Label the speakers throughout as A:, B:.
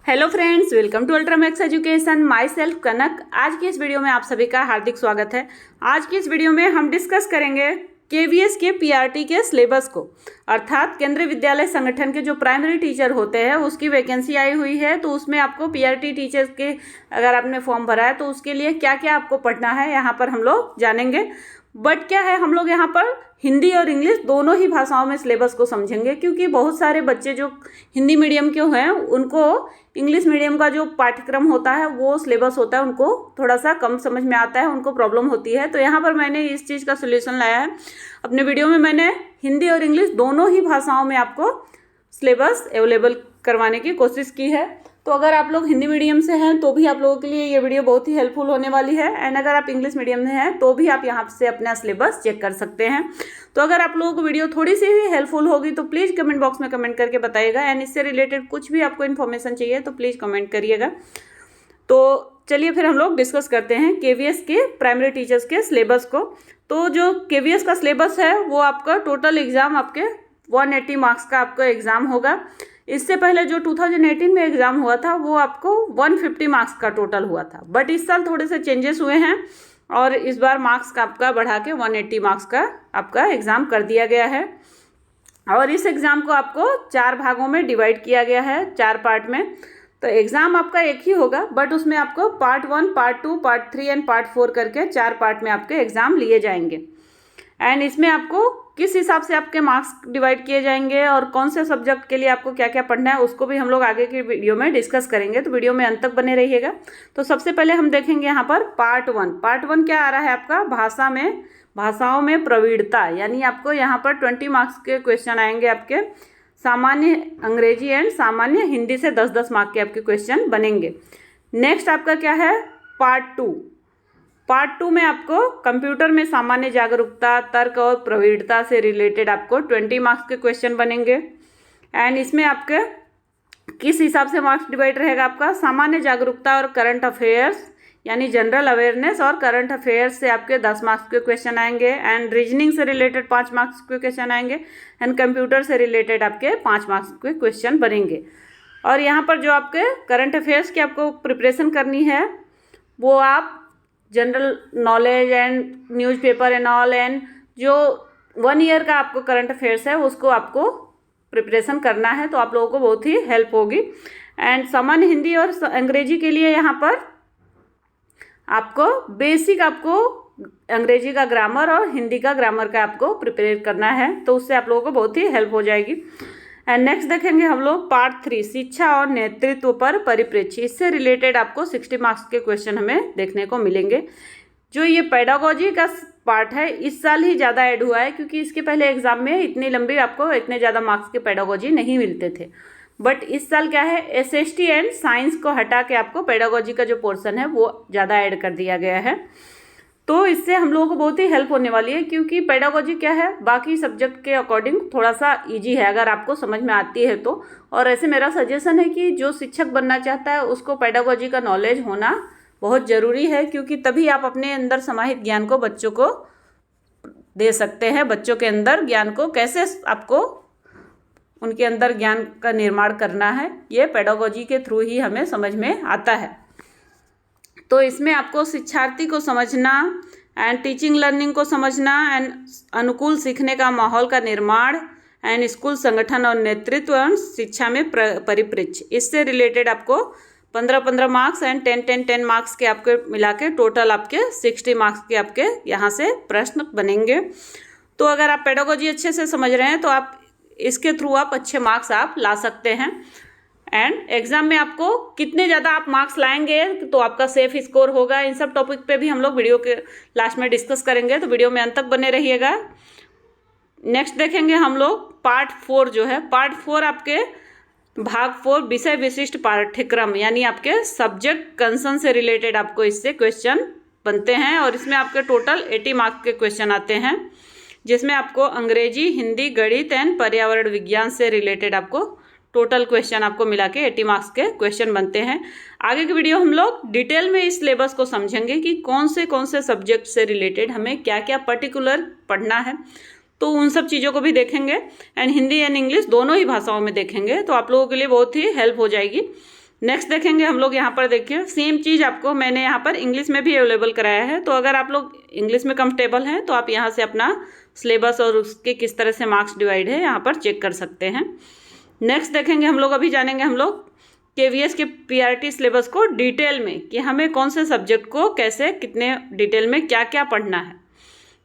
A: Hello friends, welcome to Ultramax education. Myself Kanak. आज की इस वीडियो में आप सभी का हार्दिक स्वागत है। आज की इस वीडियो में हम डिस्कस करेंगे केवीएस के पीआरटी के सिलेबस को, अर्थात केंद्रीय विद्यालय संगठन के जो प्राइमरी टीचर होते हैं उसकी वैकेंसी आई हुई है। तो उसमें आपको पीआरटी टीचर्स के अगर आपने फॉर्म भरा है तो उसके लिए क्या क्या आपको पढ़ना है यहाँ पर हम लोग जानेंगे। बट क्या है, हम लोग यहाँ पर हिंदी और इंग्लिश दोनों ही भाषाओं में सिलेबस को समझेंगे, क्योंकि बहुत सारे बच्चे जो हिंदी मीडियम के हैं उनको इंग्लिश मीडियम का जो पाठ्यक्रम होता है वो सिलेबस होता है उनको थोड़ा सा कम समझ में आता है, उनको प्रॉब्लम होती है। तो यहाँ पर मैंने इस चीज़ का सोल्यूशन लाया है। अपने वीडियो में मैंने हिंदी और इंग्लिश दोनों ही भाषाओं में आपको सिलेबस अवेलेबल करवाने की कोशिश की है। तो अगर आप लोग हिंदी मीडियम से हैं तो भी आप लोगों के लिए ये वीडियो बहुत ही हेल्पफुल होने वाली है, एंड अगर आप इंग्लिश मीडियम में हैं तो भी आप यहाँ से अपना सिलेबस चेक कर सकते हैं। तो अगर आप लोगों को वीडियो थोड़ी सी भी हेल्पफुल होगी तो प्लीज़ कमेंट बॉक्स में कमेंट करके बताइएगा, एंड इससे रिलेटेड कुछ भी आपको इन्फॉर्मेशन चाहिए तो प्लीज़ कमेंट करिएगा। तो चलिए फिर हम लोग डिस्कस करते हैं केवीएस के प्राइमरी टीचर्स के सिलेबस को। तो जो केवीएस का सिलेबस है वो आपका टोटल एग्ज़ाम आपके 180 मार्क्स का आपका एग्ज़ाम होगा। इससे पहले जो 2018 में एग्ज़ाम हुआ था वो आपको 150 मार्क्स का टोटल हुआ था, बट इस साल थोड़े से चेंजेस हुए हैं और इस बार मार्क्स का आपका बढ़ा के 180 मार्क्स का आपका एग्ज़ाम कर दिया गया है। और इस एग्ज़ाम को आपको 4 भागों में डिवाइड किया गया है, 4 पार्ट में। तो एग्ज़ाम आपका एक ही होगा, बट उसमें आपको part 1, part 2, part 3 and part 4 करके 4 पार्ट में आपके एग्ज़ाम लिए जाएंगे। एंड इसमें आपको किस हिसाब से आपके मार्क्स डिवाइड किए जाएंगे और कौन से सब्जेक्ट के लिए आपको क्या क्या पढ़ना है उसको भी हम लोग आगे की वीडियो में डिस्कस करेंगे। तो वीडियो में अंत तक बने रहिएगा। तो सबसे पहले हम देखेंगे यहाँ पर पार्ट 1। पार्ट 1 क्या आ रहा है आपका, भाषाओं में प्रवीणता, यानी आपको यहाँ पर 20 मार्क्स के क्वेश्चन आएंगे आपके। सामान्य अंग्रेजी एंड सामान्य हिंदी से 10-10 मार्क के आपके क्वेश्चन बनेंगे। नेक्स्ट आपका क्या है, पार्ट 2। पार्ट 2 में आपको कंप्यूटर में सामान्य जागरूकता, तर्क और प्रवीणता से रिलेटेड आपको 20 मार्क्स के क्वेश्चन बनेंगे। एंड इसमें आपके किस हिसाब से मार्क्स डिवाइड रहेगा आपका, सामान्य जागरूकता और करंट अफेयर्स यानी जनरल अवेयरनेस और करंट अफेयर्स से आपके 10 मार्क्स के क्वेश्चन आएंगे। एंड रीजनिंग से रिलेटेड 5 मार्क्स के क्वेश्चन आएंगे। एंड कंप्यूटर से रिलेटेड आपके 5 मार्क्स के क्वेश्चन बनेंगे। और यहाँ पर जो आपके करंट अफेयर्स की आपको प्रिपरेशन करनी है वो आप general knowledge and newspaper and all, and जो 1 ईयर का आपको करंट अफेयर्स है उसको आपको प्रिपरेशन करना है, तो आप लोगों को बहुत ही हेल्प होगी। एंड सामान्य हिंदी और अंग्रेजी के लिए यहाँ पर आपको बेसिक आपको अंग्रेजी का ग्रामर और हिंदी का ग्रामर का आपको प्रिपेयर करना है, तो उससे आप लोगों को बहुत ही हेल्प हो जाएगी। एंड नेक्स्ट देखेंगे हम लोग पार्ट 3, शिक्षा और नेतृत्व पर परिप्रेक्ष्य। इससे रिलेटेड आपको 60 मार्क्स के क्वेश्चन हमें देखने को मिलेंगे। जो ये पेडागोजी का पार्ट है इस साल ही ज़्यादा ऐड हुआ है, क्योंकि इसके पहले एग्जाम में इतनी लंबी आपको इतने ज़्यादा मार्क्स के पेडागोजी नहीं मिलते थे। बट इस साल क्या है, एसएसटी एंड साइंस को हटा के आपको पेडागोजी का जो पोर्शन है वो ज़्यादा ऐड कर दिया गया है। तो इससे हम लोगों को बहुत ही हेल्प होने वाली है, क्योंकि पेडागोजी क्या है बाकी सब्जेक्ट के अकॉर्डिंग थोड़ा सा इजी है अगर आपको समझ में आती है तो। और ऐसे मेरा सजेशन है कि जो शिक्षक बनना चाहता है उसको पेडागोजी का नॉलेज होना बहुत ज़रूरी है, क्योंकि तभी आप अपने अंदर समाहित ज्ञान को बच्चों को दे सकते हैं। बच्चों के अंदर ज्ञान को कैसे आपको उनके अंदर ज्ञान का निर्माण करना है, ये पेडागोजी के थ्रू ही हमें समझ में आता है। तो इसमें आपको शिक्षार्थी को समझना एंड टीचिंग लर्निंग को समझना एंड अनुकूल सीखने का माहौल का निर्माण एंड स्कूल संगठन और नेतृत्व एवं शिक्षा में परिप्रेक्ष्य, इससे रिलेटेड आपको 15-15 मार्क्स एंड 10-10-10 मार्क्स के आपके मिला के टोटल आपके 60 मार्क्स के आपके यहाँ से प्रश्न बनेंगे। तो अगर आप पेडागोजी अच्छे से समझ रहे हैं तो आप इसके थ्रू आप अच्छे मार्क्स आप ला सकते हैं। एंड एग्जाम में आपको कितने ज़्यादा आप मार्क्स लाएंगे तो आपका सेफ स्कोर होगा, इन सब टॉपिक पे भी हम लोग वीडियो के लास्ट में डिस्कस करेंगे, तो वीडियो में अंत तक बने रहिएगा। नेक्स्ट देखेंगे हम लोग पार्ट 4 जो है, पार्ट 4 आपके भाग 4 विषय विशिष्ट पाठ्यक्रम, यानी आपके सब्जेक्ट कंसर्न से रिलेटेड आपको इससे क्वेश्चन बनते हैं। और इसमें आपके टोटल 80 मार्क्स के क्वेश्चन आते हैं, जिसमें आपको अंग्रेजी, हिंदी, गणित एंड पर्यावरण विज्ञान से रिलेटेड आपको टोटल क्वेश्चन आपको मिला के 80 मार्क्स के क्वेश्चन बनते हैं। आगे की वीडियो हम लोग डिटेल में इस सिलेबस को समझेंगे कि कौन से सब्जेक्ट से रिलेटेड हमें क्या क्या पर्टिकुलर पढ़ना है, तो उन सब चीज़ों को भी देखेंगे। एंड हिंदी एंड इंग्लिश दोनों ही भाषाओं में देखेंगे, तो आप लोगों के लिए बहुत ही हेल्प हो जाएगी। नेक्स्ट देखेंगे हम लोग, यहाँ पर देखिए सेम चीज़ आपको मैंने यहाँ पर इंग्लिश में भी अवेलेबल कराया है। तो अगर आप लोग इंग्लिश में कंफर्टेबल हैं तो आप यहाँ से अपना सिलेबस और उसके किस तरह से मार्क्स डिवाइड है यहाँ पर चेक कर सकते हैं। नेक्स्ट देखेंगे हम लोग, अभी जानेंगे हम लोग KVS के PRT सिलेबस को डिटेल में कि हमें कौन से सब्जेक्ट को कैसे कितने डिटेल में क्या क्या पढ़ना है।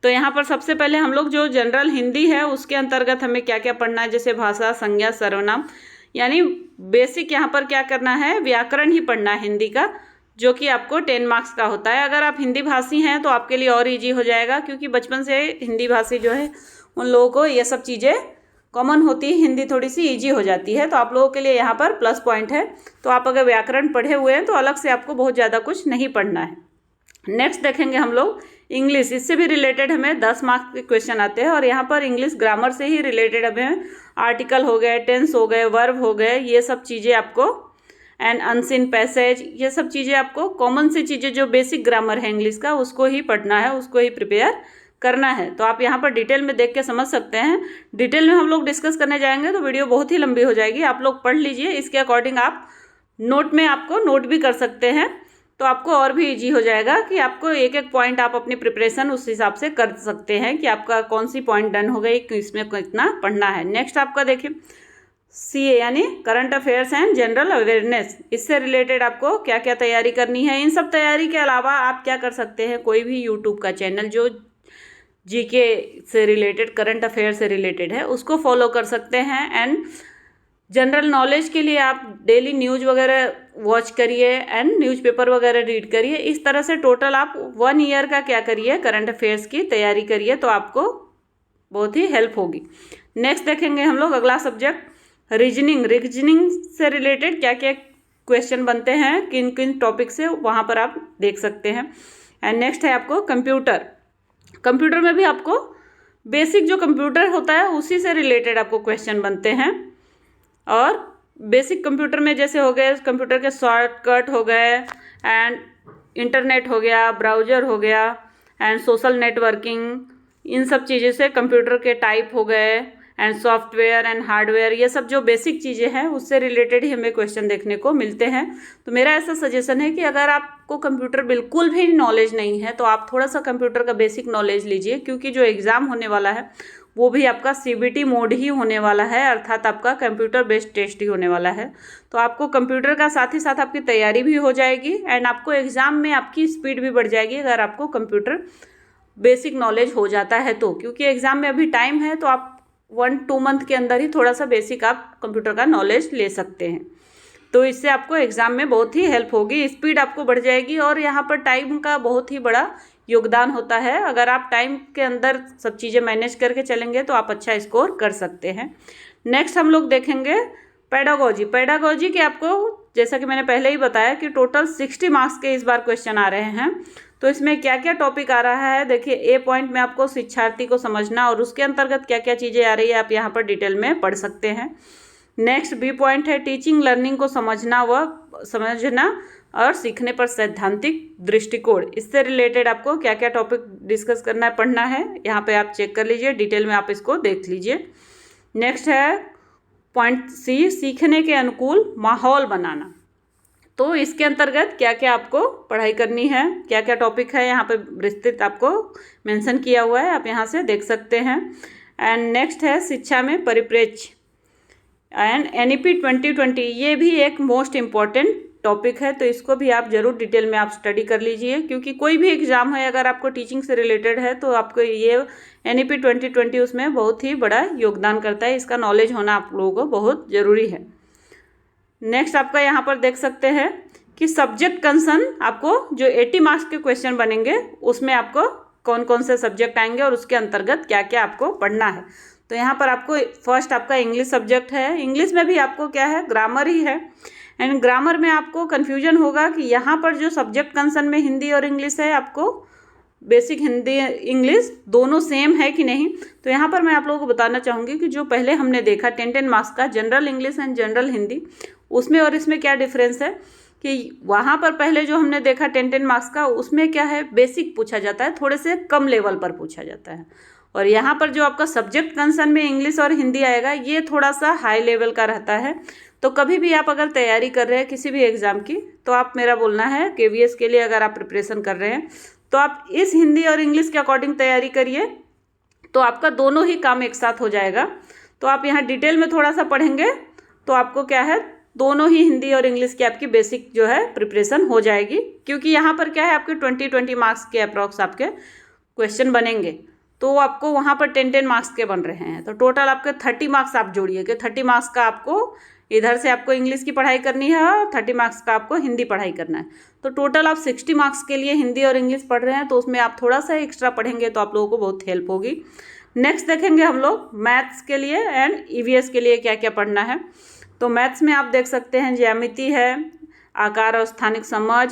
A: तो यहाँ पर सबसे पहले हम लोग जो जनरल हिंदी है उसके अंतर्गत हमें क्या क्या पढ़ना है, जैसे भाषा, संज्ञा, सर्वनाम, यानी बेसिक यहाँ पर क्या करना है, व्याकरण ही पढ़ना है हिंदी का, जो कि आपको 10 मार्क्स का होता है। अगर आप हिंदी भाषी हैं तो आपके लिए और इजी हो जाएगा, क्योंकि बचपन से हिंदी भाषी जो है उन लोगों को ये सब चीज़ें कॉमन होती है, हिंदी थोड़ी सी इजी हो जाती है, तो आप लोगों के लिए यहाँ पर प्लस पॉइंट है। तो आप अगर व्याकरण पढ़े हुए हैं तो अलग से आपको बहुत ज़्यादा कुछ नहीं पढ़ना है। नेक्स्ट देखेंगे हम लोग इंग्लिश, इससे भी रिलेटेड हमें 10 मार्क्स के क्वेश्चन आते हैं, और यहाँ पर इंग्लिश ग्रामर से ही रिलेटेड हमें आर्टिकल हो गए, टेंस हो गए, वर्ब हो गए, ये सब चीज़ें आपको, एंड अनसीन पैसेज, ये सब चीज़ें आपको कॉमन सी चीज़ें जो बेसिक ग्रामर है इंग्लिश का उसको ही पढ़ना है, उसको ही प्रिपेयर करना है। तो आप यहाँ पर डिटेल में देख के समझ सकते हैं। डिटेल में हम लोग डिस्कस करने जाएंगे तो वीडियो बहुत ही लंबी हो जाएगी, आप लोग पढ़ लीजिए, इसके अकॉर्डिंग आप नोट में आपको नोट भी कर सकते हैं, तो आपको और भी इजी हो जाएगा कि आपको एक एक पॉइंट आप अपनी प्रिपरेशन उस हिसाब से कर सकते हैं कि आपका कौन सी पॉइंट डन हो गई, कि इसमें कितना पढ़ना है। नेक्स्ट आपका देखिए CA यानी current affairs and general awareness, इससे रिलेटेड आपको क्या क्या तैयारी करनी है। इन सब तैयारी के अलावा आप क्या कर सकते हैं, कोई भी यूट्यूब का चैनल जो GK से रिलेटेड, करंट अफेयर से रिलेटेड है, उसको फॉलो कर सकते हैं। एंड जनरल नॉलेज के लिए आप डेली न्यूज़ वगैरह वॉच करिए एंड न्यूज़पेपर वगैरह रीड करिए। इस तरह से टोटल आप 1 ईयर का क्या करिए, करंट अफेयर्स की तैयारी करिए, तो आपको बहुत ही हेल्प होगी। नेक्स्ट देखेंगे हम लोग अगला सब्जेक्ट रीजनिंग। रीजनिंग से रिलेटेड क्या क्या क्वेश्चन बनते हैं, किन किन टॉपिक से, वहाँ पर आप देख सकते हैं। एंड नेक्स्ट है आपको कंप्यूटर। कंप्यूटर में भी आपको बेसिक जो कंप्यूटर होता है उसी से रिलेटेड आपको क्वेश्चन बनते हैं, और बेसिक कंप्यूटर में जैसे हो गए कंप्यूटर के शॉर्टकट हो गए, एंड इंटरनेट हो गया, ब्राउज़र हो गया, एंड सोशल नेटवर्किंग, इन सब चीज़ों से कंप्यूटर के टाइप हो गए, एंड सॉफ्टवेयर एंड हार्डवेयर, ये सब जो बेसिक चीज़ें हैं उससे रिलेटेड ही हमें क्वेश्चन देखने को मिलते हैं। तो मेरा ऐसा सजेशन है कि अगर आपको कंप्यूटर बिल्कुल भी नॉलेज नहीं है तो आप थोड़ा सा कंप्यूटर का बेसिक नॉलेज लीजिए, क्योंकि जो एग्ज़ाम होने वाला है वो भी आपका CBT मोड ही होने वाला है, अर्थात आपका कंप्यूटर बेस्ड टेस्ट ही होने वाला है। तो आपको कंप्यूटर का साथ ही साथ आपकी तैयारी भी हो जाएगी, एंड आपको एग्ज़ाम में आपकी स्पीड भी बढ़ जाएगी अगर आपको कंप्यूटर बेसिक नॉलेज हो जाता है तो, क्योंकि एग्ज़ाम में अभी टाइम है, तो आप 1-2 मंथ के अंदर ही थोड़ा सा बेसिक आप कंप्यूटर का नॉलेज ले सकते हैं। तो इससे आपको एग्ज़ाम में बहुत ही हेल्प होगी, स्पीड आपको बढ़ जाएगी, और यहाँ पर टाइम का बहुत ही बड़ा योगदान होता है। अगर आप टाइम के अंदर सब चीज़ें मैनेज करके चलेंगे तो आप अच्छा स्कोर कर सकते हैं। नेक्स्ट हम लोग देखेंगे पेडागोजी। पेडागोजी के आपको, जैसा कि मैंने पहले ही बताया कि टोटल 60 मार्क्स के इस बार क्वेश्चन आ रहे हैं। तो इसमें क्या क्या टॉपिक आ रहा है, देखिए A पॉइंट में आपको शिक्षार्थी को समझना और उसके अंतर्गत क्या क्या चीज़ें आ रही है आप यहाँ पर डिटेल में पढ़ सकते हैं। नेक्स्ट B पॉइंट है टीचिंग लर्निंग को समझना और सीखने पर सैद्धांतिक दृष्टिकोण, इससे रिलेटेड आपको क्या क्या टॉपिक डिस्कस करना है, पढ़ना है, यहाँ पे आप चेक कर लीजिए, डिटेल में आप इसको देख लीजिए। नेक्स्ट है पॉइंट C सीखने के अनुकूल माहौल बनाना। तो इसके अंतर्गत क्या क्या आपको पढ़ाई करनी है, क्या क्या टॉपिक है, यहाँ पे विस्तृत आपको मेंशन किया हुआ है, आप यहाँ से देख सकते हैं। एंड नेक्स्ट है शिक्षा में परिप्रेक्ष्य एंड NEP 2020, ये भी एक मोस्ट इम्पॉर्टेंट टॉपिक है, तो इसको भी आप ज़रूर डिटेल में आप स्टडी कर लीजिए, क्योंकि कोई भी एग्ज़ाम है अगर आपको टीचिंग से रिलेटेड है तो आपको ये NEP 2020 उसमें बहुत ही बड़ा योगदान करता है, इसका नॉलेज होना आप लोगों को बहुत ज़रूरी है। नेक्स्ट आपका यहाँ पर देख सकते हैं कि सब्जेक्ट कंसर्न, आपको जो 80 मार्क्स के क्वेश्चन बनेंगे उसमें आपको कौन कौन से सब्जेक्ट आएंगे और उसके अंतर्गत क्या क्या आपको पढ़ना है। तो यहाँ पर आपको फर्स्ट आपका इंग्लिश सब्जेक्ट है, इंग्लिश में भी आपको क्या है, ग्रामर ही है। एंड ग्रामर में आपको कन्फ्यूजन होगा कि यहाँ पर जो सब्जेक्ट कंसर्न में हिंदी और इंग्लिश है, आपको बेसिक हिंदी इंग्लिश दोनों सेम है कि नहीं। तो यहाँ पर मैं आप लोगों को बताना चाहूँगी कि जो पहले हमने देखा 10 मार्क्स का general English and general Hindi, उसमें और इसमें क्या डिफरेंस है कि वहाँ पर पहले जो हमने देखा 10 मार्क्स का, उसमें क्या है, बेसिक पूछा जाता है, थोड़े से कम लेवल पर पूछा जाता है, और यहाँ पर जो आपका सब्जेक्ट कंसर्न में इंग्लिश और हिंदी आएगा ये थोड़ा सा हाई लेवल का रहता है। तो कभी भी आप अगर तैयारी कर रहे हैं किसी भी एग्ज़ाम की, तो आप मेरा बोलना है KVS के लिए अगर आप प्रिपरेशन कर रहे हैं तो आप इस हिंदी और इंग्लिश के अकॉर्डिंग तैयारी करिए, तो आपका दोनों ही काम एक साथ हो जाएगा। तो आप यहाँ डिटेल में थोड़ा सा पढ़ेंगे तो आपको क्या है, दोनों ही हिंदी और इंग्लिश की आपकी बेसिक जो है प्रिपरेशन हो जाएगी, क्योंकि यहाँ पर क्या है आपके 20 मार्क्स के अप्रॉक्स आपके क्वेश्चन बनेंगे, तो आपको वहाँ पर 10 मार्क्स के बन रहे हैं, तो टोटल आपके 30 मार्क्स आप जोड़िए कि 30 मार्क्स का आपको इधर से आपको इंग्लिश की पढ़ाई करनी है और 30 मार्क्स का आपको हिंदी पढ़ाई करना है। तो टोटल आप 60 मार्क्स के लिए हिंदी और इंग्लिश पढ़ रहे हैं, तो उसमें आप थोड़ा सा एक्स्ट्रा पढ़ेंगे तो आप लोगों को बहुत हेल्प होगी। नेक्स्ट देखेंगे हम लोग मैथ्स के लिए एंड EVS के लिए क्या क्या पढ़ना है। तो मैथ्स में आप देख सकते हैं ज्यामिति है, आकार और स्थानिक समझ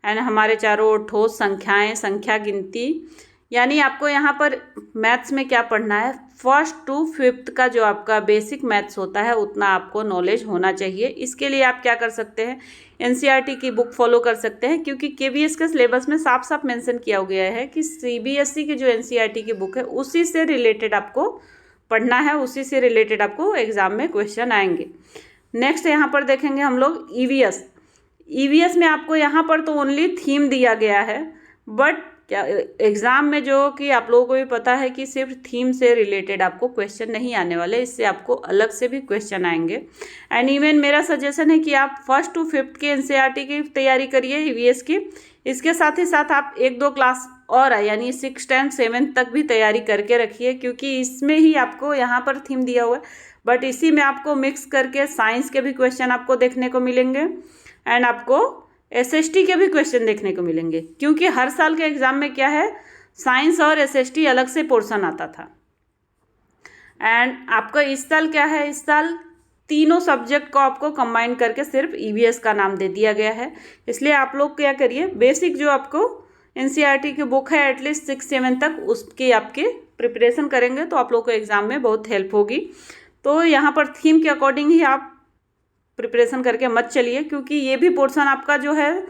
A: एंड हमारे चारों ओर ठोस संख्याएं, संख्या गिनती, यानी आपको यहाँ पर मैथ्स में क्या पढ़ना है, 1st to 5th का जो आपका बेसिक मैथ्स होता है उतना आपको नॉलेज होना चाहिए। इसके लिए आप क्या कर सकते हैं, NCERT की बुक फॉलो कर सकते हैं, क्योंकि KVS के सिलेबस में साफ साफ मेंशन किया गया है कि CBSE की जो NCERT की बुक है उसी से रिलेटेड आपको पढ़ना है, उसी से रिलेटेड आपको एग्जाम में क्वेश्चन आएंगे। नेक्स्ट यहाँ पर देखेंगे हम लोग EVS में आपको यहाँ पर तो ओनली थीम दिया गया है, बट क्या एग्ज़ाम में जो कि आप लोगों को भी पता है कि सिर्फ थीम से रिलेटेड आपको क्वेश्चन नहीं आने वाले, इससे आपको अलग से भी क्वेश्चन आएंगे। एंड इवन मेरा सजेशन है कि आप 1st to 5th के NCERT की तैयारी करिए EVS की, इसके साथ ही साथ आप 1-2 क्लास और यानी 6th and 7th तक भी तैयारी करके रखिए, क्योंकि इसमें ही आपको यहाँ पर थीम दिया हुआ है, बट इसी में आपको मिक्स करके साइंस के भी क्वेश्चन आपको देखने को मिलेंगे एंड आपको SST के भी क्वेश्चन देखने को मिलेंगे, क्योंकि हर साल के एग्ज़ाम में क्या है, साइंस और SST अलग से पोर्शन आता था। एंड आपका इस साल क्या है, इस साल तीनों सब्जेक्ट को आपको कंबाइन करके सिर्फ EVS का नाम दे दिया गया है। इसलिए आप लोग क्या करिए, बेसिक जो आपको NCERT की बुक है एटलीस्ट 6-7 तक उसकी आपकी प्रिपरेशन करेंगे तो आप लोग को एग्ज़ाम में बहुत हेल्प होगी। तो यहाँ पर थीम के अकॉर्डिंग ही आप प्रिपरेशन करके मत चलिए, क्योंकि ये भी पोर्शन आपका जो है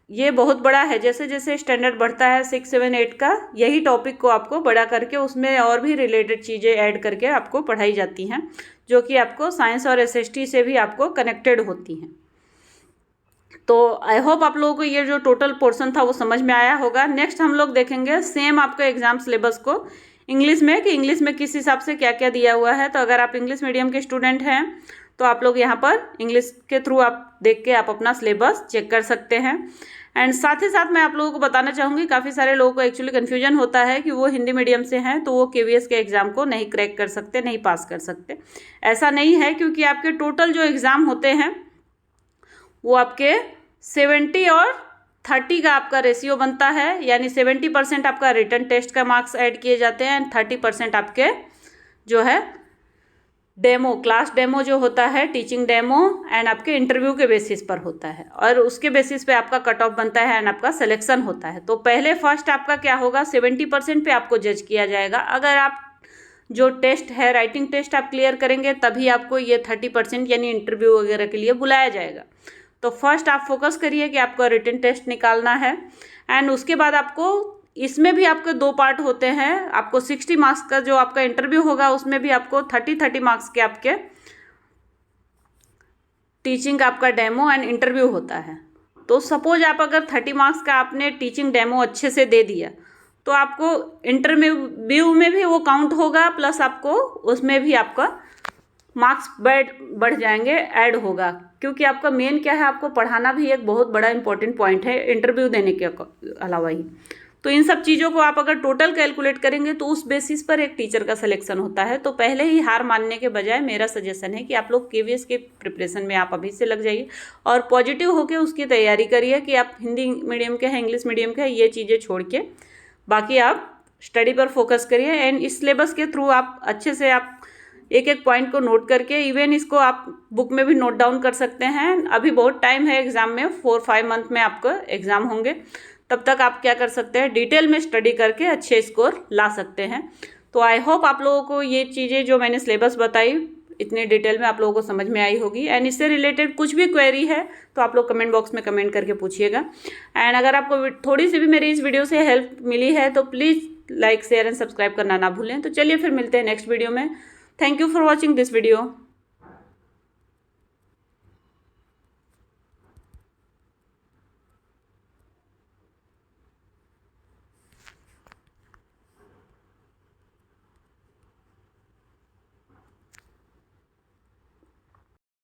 A: ये बहुत बड़ा है। जैसे जैसे स्टैंडर्ड बढ़ता है 6, 7, 8 का, यही टॉपिक को आपको बड़ा करके उसमें और भी रिलेटेड चीज़ें ऐड करके आपको पढ़ाई जाती हैं, जो कि आपको साइंस और SST से भी आपको कनेक्टेड होती हैं। तो आई होप आप लोगों को ये जो टोटल पोर्शन था वो समझ में आया होगा। नेक्स्ट हम लोग देखेंगे सेम आपका एग्जाम सिलेबस को इंग्लिश में, कि इंग्लिश में किस हिसाब से क्या क्या दिया हुआ है। तो अगर आप इंग्लिश मीडियम के स्टूडेंट हैं तो आप लोग यहाँ पर इंग्लिश के थ्रू आप देख के आप अपना सिलेबस चेक कर सकते हैं। एंड साथ ही साथ मैं आप लोगों को बताना चाहूँगी, काफ़ी सारे लोगों को एक्चुअली कन्फ्यूजन होता है कि वो हिंदी मीडियम से हैं तो वो KVS के एग्ज़ाम को नहीं क्रैक कर सकते, नहीं पास कर सकते। ऐसा नहीं है, क्योंकि आपके टोटल जो एग्ज़ाम होते हैं वो आपके 70 और 30 का आपका रेशियो बनता है, यानी 70% आपका रिटन टेस्ट का मार्क्स ऐड किए जाते हैं एंड 30% आपके जो है डेमो, क्लास डेमो जो होता है, टीचिंग डेमो एंड आपके इंटरव्यू के बेसिस पर होता है, और उसके बेसिस पे आपका कट ऑफ बनता है एंड आपका सिलेक्शन होता है। तो पहले फर्स्ट आपका क्या होगा, 70% पे आपको जज किया जाएगा। अगर आप जो टेस्ट है राइटिंग टेस्ट आप क्लियर करेंगे तभी आपको ये 30% यानी इंटरव्यू वगैरह के लिए बुलाया जाएगा। तो फर्स्ट आप फोकस करिए कि आपको रिटन टेस्ट निकालना है एंड उसके बाद आपको इसमें भी आपके 2 पार्ट होते हैं। आपको 60 मार्क्स का जो आपका इंटरव्यू होगा उसमें भी आपको 30 मार्क्स के आपके टीचिंग का आपका डेमो एंड इंटरव्यू होता है। तो सपोज आप अगर 30 मार्क्स का आपने टीचिंग डेमो अच्छे से दे दिया तो आपको इंटरव्यू में भी वो काउंट होगा, प्लस आपको उसमें भी आपका मार्क्स बढ़ जाएंगे, ऐड होगा, क्योंकि आपका मेन क्या है, आपको पढ़ाना भी एक बहुत बड़ा इंपॉर्टेंट पॉइंट है इंटरव्यू देने के अलावा ही। तो इन सब चीज़ों को आप अगर टोटल कैलकुलेट करेंगे तो उस बेसिस पर एक टीचर का सिलेक्शन होता है। तो पहले ही हार मानने के बजाय मेरा सजेशन है कि आप लोग KVS के प्रिपरेशन में आप अभी से लग जाइए और पॉजिटिव होकर उसकी तैयारी करिए कि आप हिंदी मीडियम के हैं, इंग्लिश मीडियम के हैं, ये चीज़ें छोड़ के बाकी आप स्टडी पर फोकस करिए। एंड इस सिलेबस के थ्रू आप अच्छे से आप एक एक पॉइंट को नोट करके, इवन इसको आप बुक में भी नोट डाउन कर सकते हैं। अभी बहुत टाइम है एग्ज़ाम में, 4-5 मंथ में आपको एग्ज़ाम होंगे, तब तक आप क्या कर सकते हैं, डिटेल में स्टडी करके अच्छे स्कोर ला सकते हैं। तो आई होप आप लोगों को ये चीज़ें जो मैंने सिलेबस बताई इतने डिटेल में आप लोगों को समझ में आई होगी। एंड इससे रिलेटेड कुछ भी क्वेरी है तो आप लोग कमेंट बॉक्स में कमेंट करके पूछिएगा। एंड अगर आपको थोड़ी सी भी मेरी इस वीडियो से हेल्प मिली है तो please like, share and subscribe करना ना भूलें। तो चलिए फिर मिलते हैं नेक्स्ट वीडियो में। Thank you for watching this video.